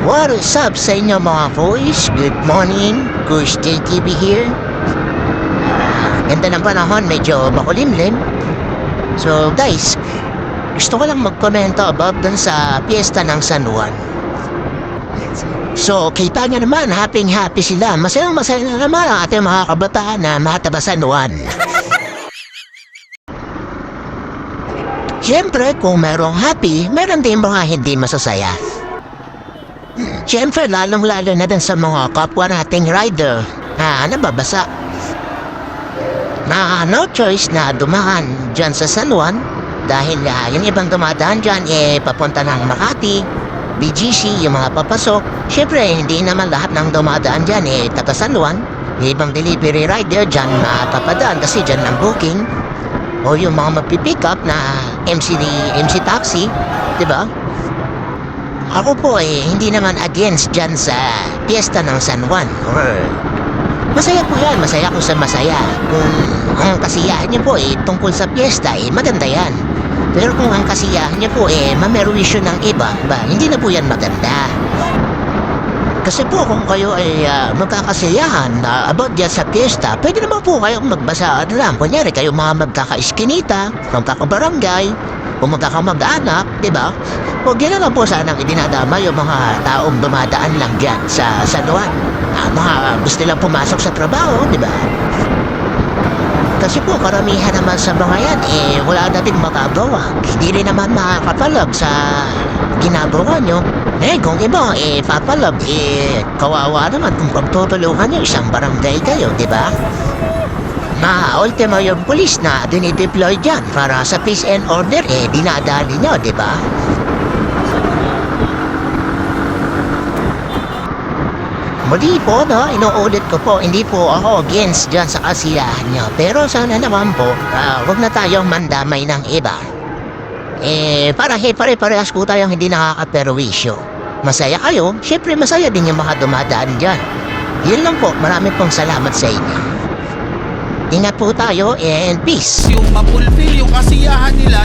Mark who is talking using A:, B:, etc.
A: What is up sa inyo mga boys? Good morning, Kush JTV here. Ganda ng panahon, medyo makulimlim. So guys, gusto ko lang magkomento about dun sa piyesta ng San Juan. So kita nyo naman, happy sila. Masayang na naman ang ating mga kabataan na mataba San Juan. Siyempre, kung merong happy, meron din mga hindi masasaya. Siyempre, lalong-lalo na din sa mga kapwa nating rider na nababasa. Na no choice na dumaan dyan sa San Juan dahil yung ibang dumadaan dyan papunta ng Makati, BGC, yung mga papasok. Siyempre, hindi naman lahat ng dumadaan dyan taga San Juan. Yung ibang delivery rider dyan papadaan kasi dyan ng booking. O yung mga mapipick up na MC taxi, diba? Ako po hindi naman against dyan sa piyesta ng San Juan. Masaya po yan, masaya kung sa masaya. Kung ang kasiyahan niyo po tungkol sa piyesta maganda yan. Pero kung ang kasiyahan niyo po mamerwisyo ng iba, hindi na po yan maganda. Kasi po kung kayo magkakasiyahan about dyan sa piyesta, pwede naman po kayong magbasa lang. Kunyari kayo mga magkakaiskinita, magkakabarangay, o magkakamag-anak, diba? Huwag yan lang po sanang idinadama yung mga taong dumadaan lang dyan sa San Juan. Mga gusto lang pumasok sa trabaho, diba? Kasi po karamihan naman sa mga yan wala nating magagawa. Hindi rin naman makakapalag sa ginagawa nyo. Kung iba papalag, kawawa naman kung pagtutulungan nyo isang barangay kayo, diba? Ultimo yung pulis na dinideploy dyan para sa peace and order, dinadali nyo, diba? Muli po, inuulit ko po, hindi po ako against dyan sa kasiyahan nyo. Pero sana naman po, huwag na tayong mandamay ng iba. Para pare-parehas po tayong hindi nakakaperwisyo. Masaya kayo, syempre masaya din yung mga dumadaan dyan. Yun lang po, marami pong salamat sa inyo. Ingat po tayo and peace.
B: Yung mapulfil yung kasiyahan nila.